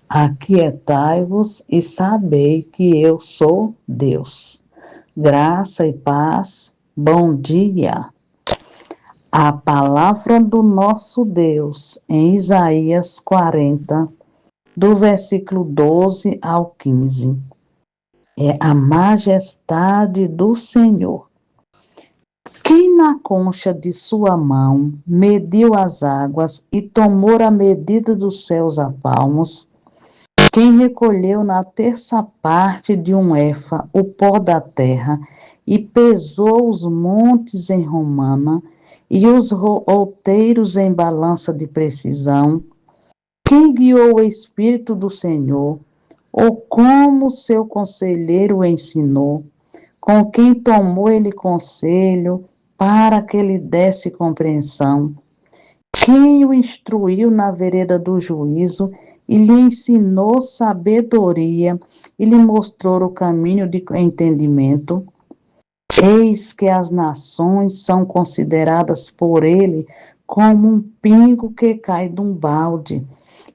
Aquietai-vos e sabei que eu sou Deus. Graça e paz, bom dia. A palavra do nosso Deus em Isaías 40, do versículo 12 ao 15. É a majestade do Senhor. Quem na concha de sua mão mediu as águas e tomou a medida dos céus a palmos, quem recolheu na terça parte de um éfa o pó da terra e pesou os montes em romana e os outeiros em balança de precisão, quem guiou o Espírito do Senhor, ou como seu conselheiro o ensinou, com quem tomou ele conselho para que lhe desse compreensão, quem o instruiu na vereda do juízo e lhe ensinou sabedoria e lhe mostrou o caminho de entendimento. Eis que as nações são consideradas por ele como um pingo que cai de um balde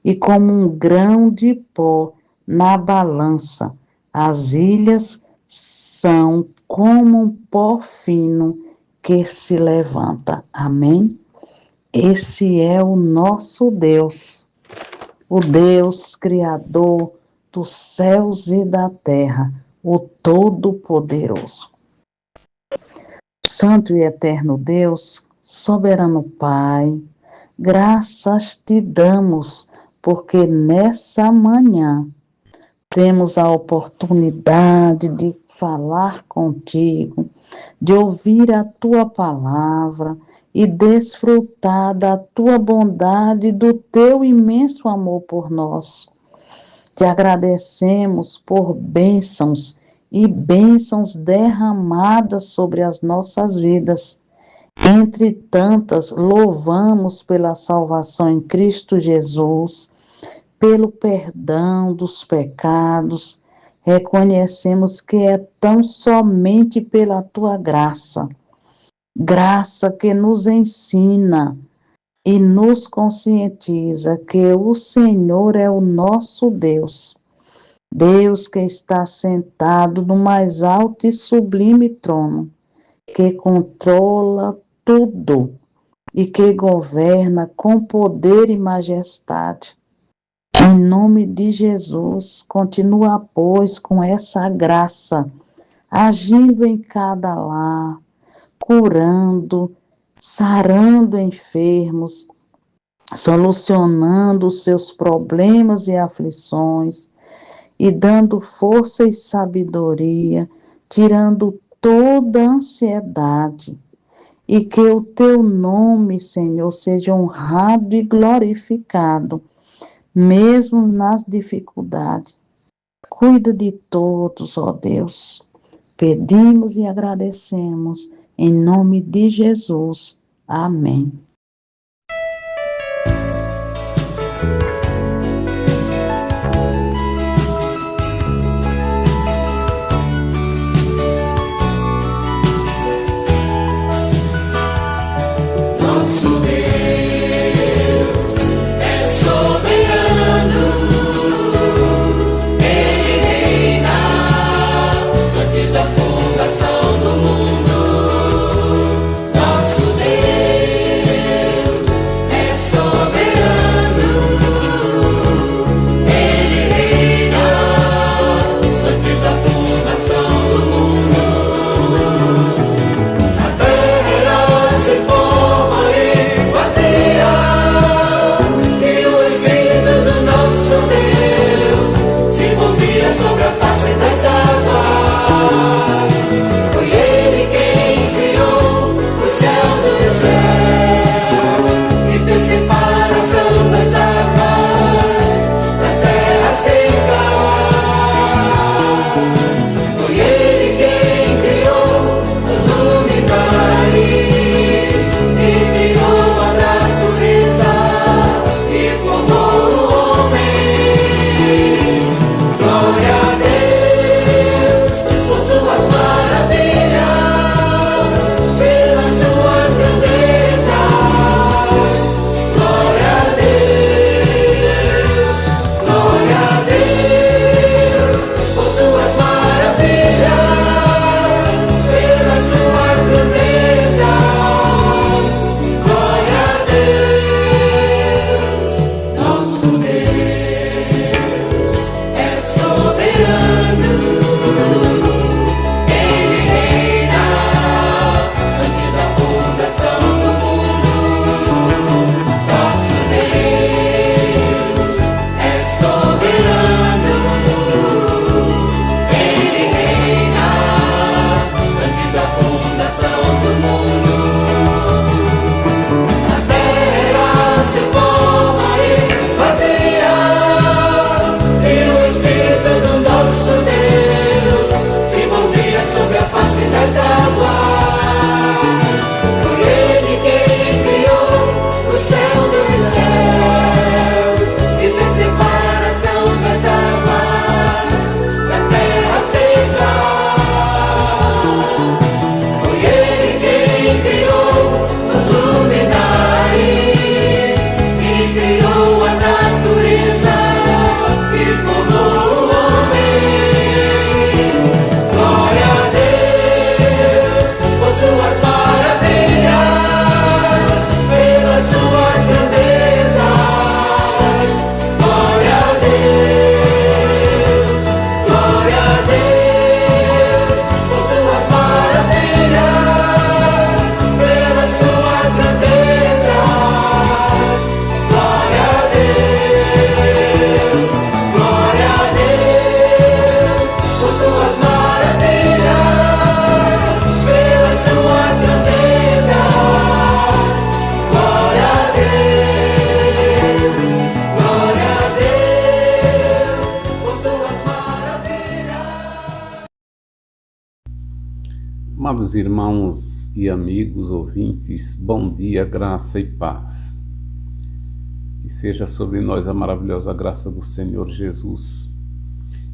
e como um grão de pó na balança. As ilhas são como um pó fino que se levanta. Amém? Esse é o nosso Deus, o Deus Criador dos céus e da terra, o Todo-Poderoso. Santo e eterno Deus, soberano Pai, graças te damos, porque nessa manhã temos a oportunidade de falar contigo, de ouvir a tua palavra e desfrutar da tua bondade e do teu imenso amor por nós. Te agradecemos por bênçãos e bênçãos derramadas sobre as nossas vidas. Entre tantas, louvamos pela salvação em Cristo Jesus, pelo perdão dos pecados. Reconhecemos que é tão somente pela tua graça, graça que nos ensina e nos conscientiza que o Senhor é o nosso Deus, Deus que está sentado no mais alto e sublime trono, que controla tudo e que governa com poder e majestade. Em nome de Jesus, continua, pois, com essa graça, agindo em cada lar, curando, sarando enfermos, solucionando os seus problemas e aflições, e dando força e sabedoria, tirando toda ansiedade, e que o teu nome, Senhor, seja honrado e glorificado, mesmo nas dificuldades. Cuida de todos, ó Deus. Pedimos e agradecemos, em nome de Jesus. Amém. Fundação do mundo, nosso Deus. Amados irmãos e amigos ouvintes, bom dia, graça e paz. Que seja sobre nós a maravilhosa graça do Senhor Jesus.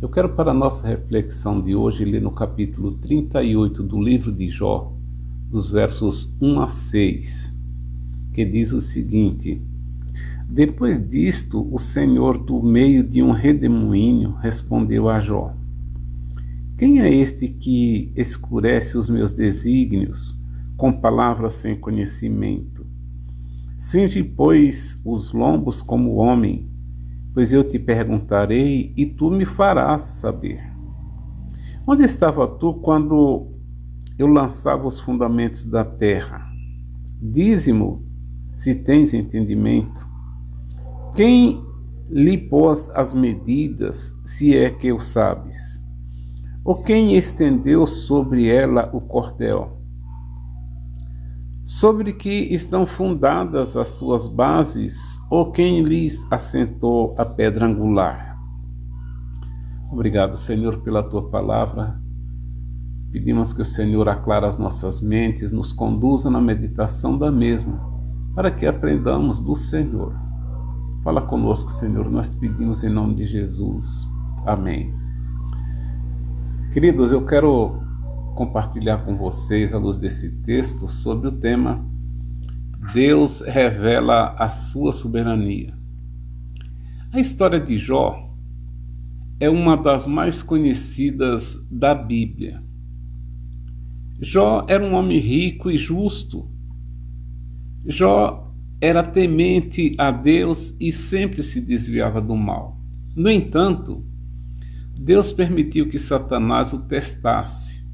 Eu quero, para a nossa reflexão de hoje, ler no capítulo 38 do livro de Jó, dos versos 1 a 6, que diz o seguinte: Depois disto, o Senhor, do meio de um redemoinho, respondeu a Jó: Quem é este que escurece os meus desígnios com palavras sem conhecimento? Cinge, pois, os lombos como homem, pois eu te perguntarei e tu me farás saber. Onde estava tu quando eu lançava os fundamentos da terra? Dize-mo, se tens entendimento. Quem lhe pôs as medidas, se é que o sabes? Ou quem estendeu sobre ela o cordel? Sobre que estão fundadas as suas bases, ou quem lhes assentou a pedra angular? Obrigado, Senhor, pela Tua palavra. Pedimos que o Senhor aclare as nossas mentes, nos conduza na meditação da mesma, para que aprendamos do Senhor. Fala conosco, Senhor, nós te pedimos em nome de Jesus. Amém. Queridos, eu quero compartilhar com vocês, à luz desse texto, sobre o tema Deus revela a sua soberania. A história de Jó é uma das mais conhecidas da Bíblia. Jó era um homem rico e justo. Jó era temente a Deus e sempre se desviava do mal. No entanto, Deus permitiu que Satanás o testasse.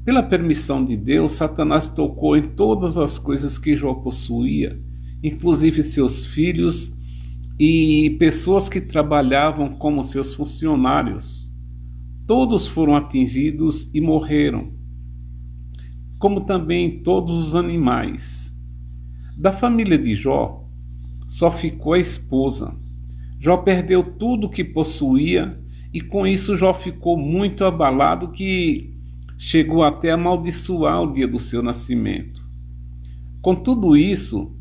Pela permissão de Deus, Satanás tocou em todas as coisas que Jó possuía, inclusive seus filhos e pessoas que trabalhavam como seus funcionários. Todos foram atingidos e morreram, como também todos os animais. Da família de Jó, só ficou a esposa. Jó perdeu tudo o que possuía e com isso Jó ficou muito abalado, que chegou até a amaldiçoar o dia do seu nascimento. Com tudo isso,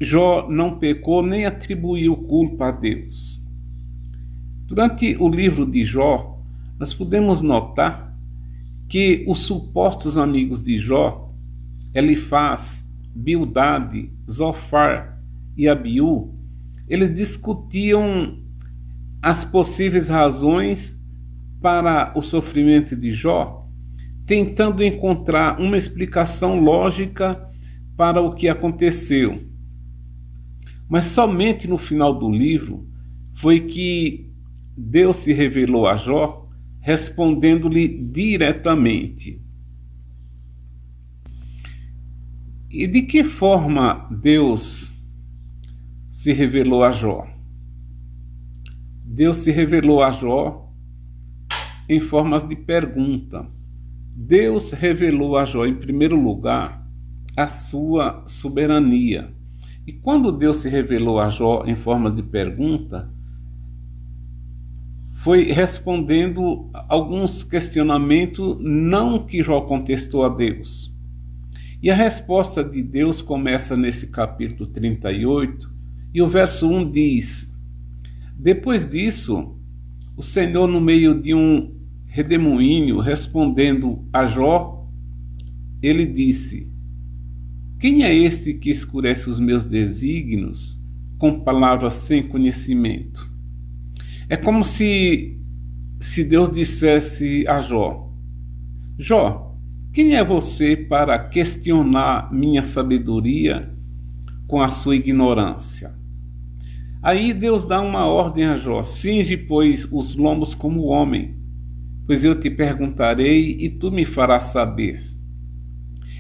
Jó não pecou nem atribuiu culpa a Deus. Durante o livro de Jó, nós podemos notar que os supostos amigos de Jó, Elifaz, Bildade, Zofar e Abiú, eles discutiam as possíveis razões para o sofrimento de Jó, tentando encontrar uma explicação lógica para o que aconteceu. Mas somente no final do livro foi que Deus se revelou a Jó, respondendo-lhe diretamente. E de que forma Deus se revelou a Jó? Deus se revelou a Jó em formas de pergunta. Deus revelou a Jó, em primeiro lugar, a sua soberania. E quando Deus se revelou a Jó em formas de pergunta, foi respondendo alguns questionamentos, não que Jó contestou a Deus. E a resposta de Deus começa nesse capítulo 38, e o verso 1 diz: Depois disso, o Senhor, no meio de um redemoinho, respondendo a Jó, ele disse: Quem é este que escurece os meus desígnios com palavras sem conhecimento? É como se Deus dissesse a Jó: Jó, quem é você para questionar minha sabedoria com a sua ignorância? Aí Deus dá uma ordem a Jó: Cinge, pois, os lombos como homem, pois eu te perguntarei e tu me farás saber.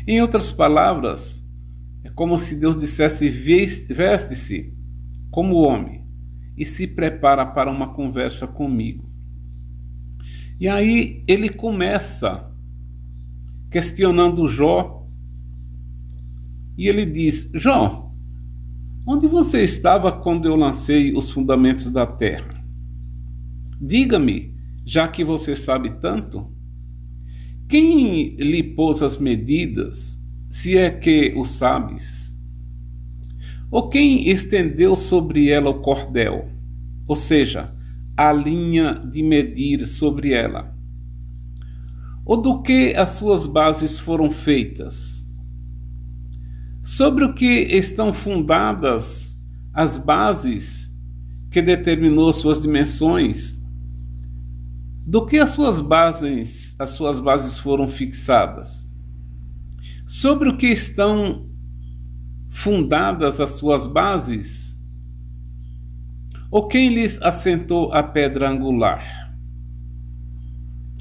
Em outras palavras, é como se Deus dissesse: veste-se como homem e se prepara para uma conversa comigo. E aí ele começa questionando Jó, e ele diz: Jó, onde você estava quando eu lancei os fundamentos da terra? Diga-me, já que você sabe tanto, Quem lhe pôs as medidas, se é que o sabes? Ou quem estendeu sobre ela o cordel, ou seja, a linha de medir sobre ela? Ou do que as suas bases foram feitas? Sobre o que estão fundadas as bases que determinou suas dimensões? Do que as suas bases foram fixadas? Sobre o que estão fundadas as suas bases? Ou quem lhes assentou a pedra angular?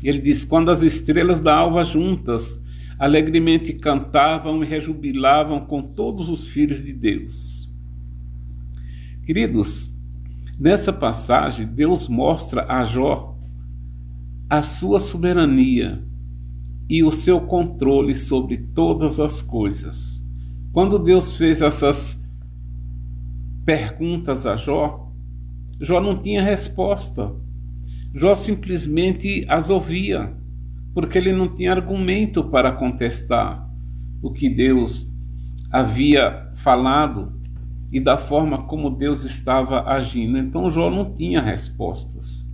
Ele diz: quando as estrelas da alva juntas alegremente cantavam e rejubilavam com todos os filhos de Deus. Queridos, nessa passagem Deus mostra a Jó a sua soberania e o seu controle sobre todas as coisas. Quando Deus fez essas perguntas a Jó, Jó não tinha resposta. Jó simplesmente as ouvia, porque ele não tinha argumento para contestar o que Deus havia falado e da forma como Deus estava agindo. Então Jó não tinha respostas.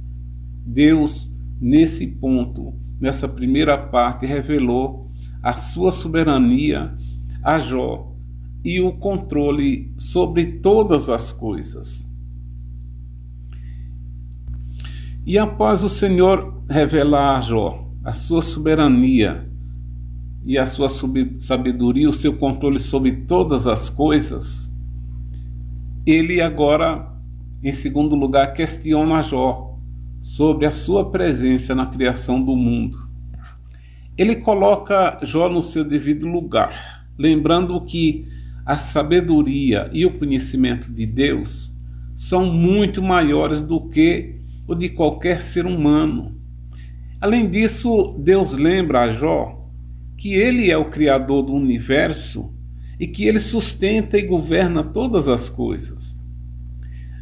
Deus, nesse ponto, nessa primeira parte, revelou a sua soberania a Jó e o controle sobre todas as coisas. E após o Senhor revelar a Jó a sua soberania e a sua sabedoria, o seu controle sobre todas as coisas, ele agora, em segundo lugar, questiona Jó sobre a sua presença na criação do mundo. Ele coloca Jó no seu devido lugar, lembrando que a sabedoria e o conhecimento de Deus são muito maiores do que o de qualquer ser humano. Além disso, Deus lembra a Jó que ele é o Criador do universo e que ele sustenta e governa todas as coisas.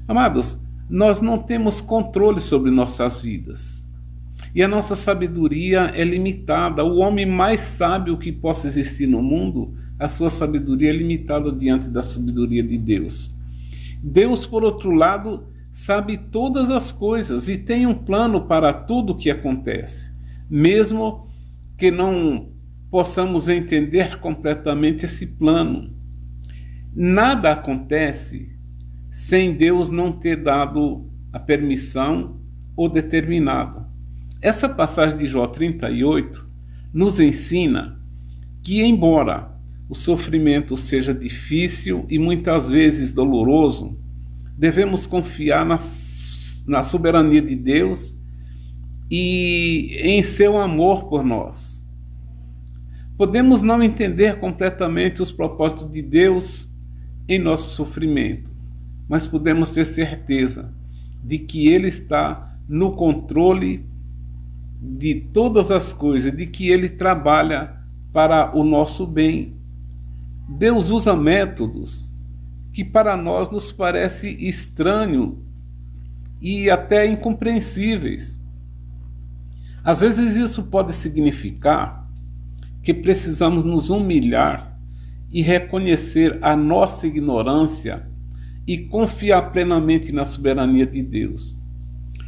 Amados, nós não temos controle sobre nossas vidas e a nossa sabedoria é limitada. O homem mais sábio que possa existir no mundo, a sua sabedoria é limitada diante da sabedoria de Deus. Deus, por outro lado, sabe todas as coisas e tem um plano para tudo o que acontece, mesmo que não possamos entender completamente esse plano. Nada acontece sem Deus não ter dado a permissão ou determinado. Essa passagem de Jó 38 nos ensina que, embora o sofrimento seja difícil e muitas vezes doloroso, devemos confiar na soberania de Deus e em seu amor por nós. Podemos não entender completamente os propósitos de Deus em nosso sofrimento, mas podemos ter certeza de que Ele está no controle de todas as coisas, de que Ele trabalha para o nosso bem. Deus usa métodos que para nós nos parece estranho e até incompreensíveis. Às vezes isso pode significar que precisamos nos humilhar e reconhecer a nossa ignorância e confiar plenamente na soberania de Deus.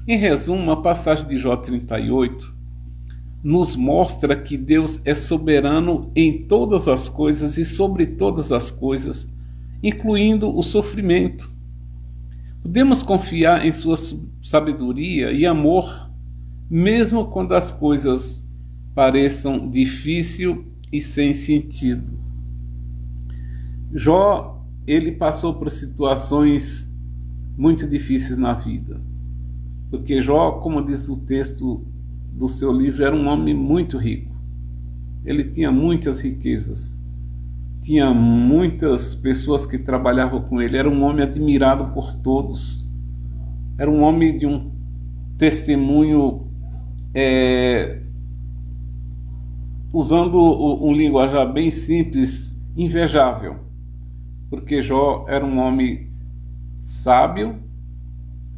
Em resumo, a passagem de Jó 38 nos mostra que Deus é soberano em todas as coisas e sobre todas as coisas, incluindo o sofrimento. Podemos confiar em sua sabedoria e amor, mesmo quando as coisas pareçam difíceis e sem sentido. Jó, ele passou por situações muito difíceis na vida, porque Jó, como diz o texto do seu livro, era um homem muito rico. Ele tinha muitas riquezas, tinha muitas pessoas que trabalhavam com ele, era um homem admirado por todos, era um homem de um testemunho, usando um linguajar bem simples, invejável, porque Jó era um homem sábio,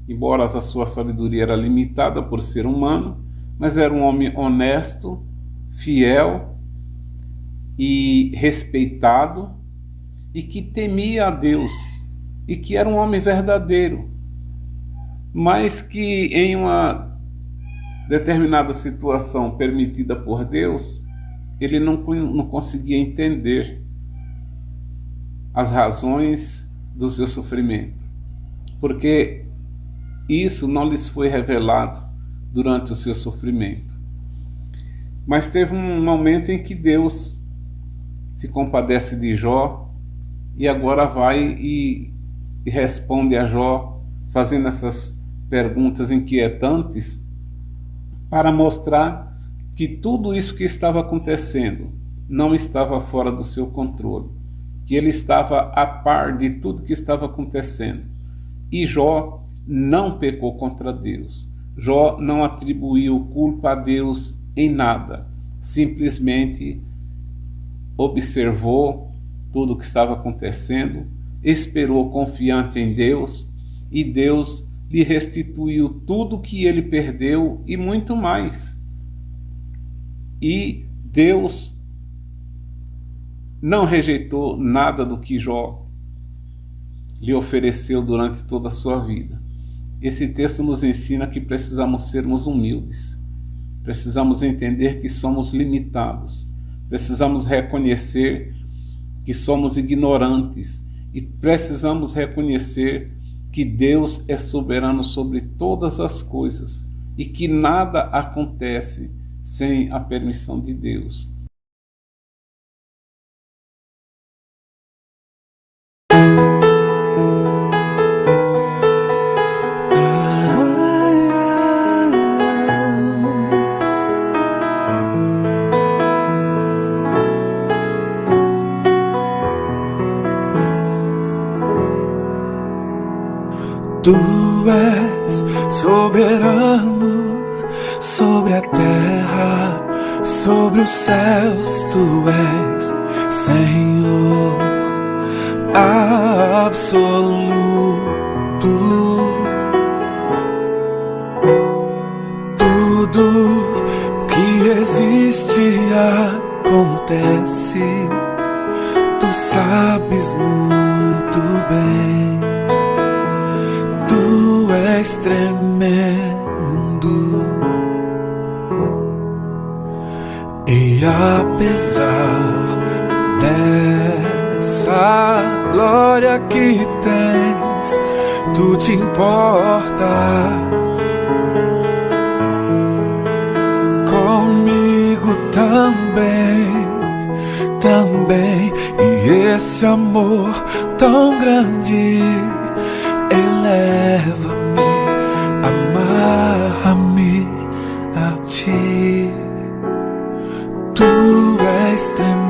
embora a sua sabedoria era limitada por ser humano, mas era um homem honesto, fiel e respeitado, e que temia a Deus, e que era um homem verdadeiro, mas que em uma determinada situação permitida por Deus, ele não conseguia entender as razões do seu sofrimento, porque isso não lhes foi revelado durante o seu sofrimento. Mas teve um momento em que Deus se compadece de Jó e agora vai e responde a Jó, fazendo essas perguntas inquietantes para mostrar que tudo isso que estava acontecendo não estava fora do seu controle, que ele estava a par de tudo que estava acontecendo. E Jó não pecou contra Deus. Jó não atribuiu culpa a Deus em nada. Simplesmente observou tudo o que estava acontecendo, esperou confiante em Deus, e Deus lhe restituiu tudo que ele perdeu e muito mais. E Deus não rejeitou nada do que Jó lhe ofereceu durante toda a sua vida. Esse texto nos ensina que precisamos sermos humildes, precisamos entender que somos limitados, precisamos reconhecer que somos ignorantes e precisamos reconhecer que Deus é soberano sobre todas as coisas e que nada acontece sem a permissão de Deus. Tu és soberano sobre a terra, sobre os céus. Tu és Senhor absoluto. Tudo que existe acontece. Tu sabes muito bem. Tu és tremendo, e apesar dessa glória que tens, tu te importas comigo também, e esse amor tão grande eleva-me, amarra-me a ti. Tu és tremendo.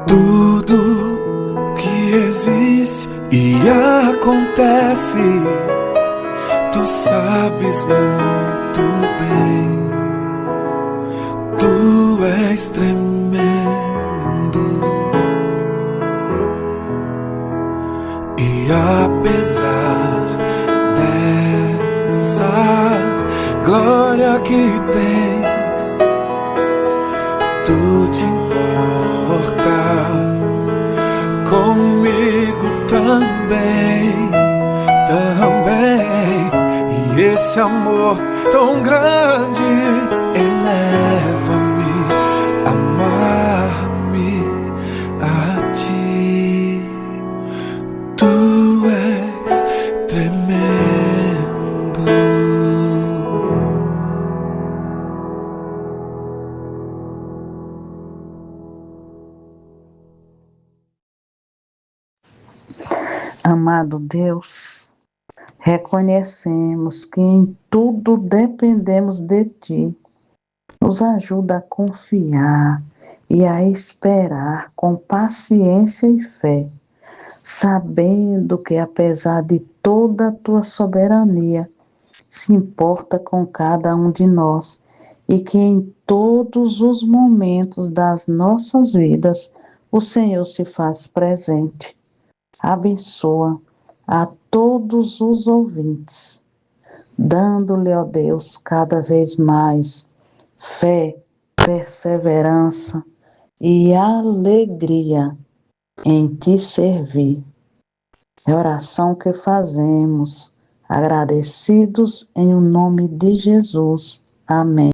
Tudo que existe e acontece, tu sabes muito bem. Tu és tremendo, e apesar dessa glória que tens, tu te importas comigo também, e esse amor tão grande eleva-me, amarra-me a ti. Tu és tremendo. Amado Deus, reconhecemos que em tudo dependemos de Ti. Nos ajuda a confiar e a esperar com paciência e fé, sabendo que apesar de toda a Tua soberania, se importa com cada um de nós e que em todos os momentos das nossas vidas o Senhor se faz presente. Abençoa a todos os ouvintes, dando-lhe, ó Deus, cada vez mais fé, perseverança e alegria em te servir. É a oração que fazemos, agradecidos em o nome de Jesus. Amém.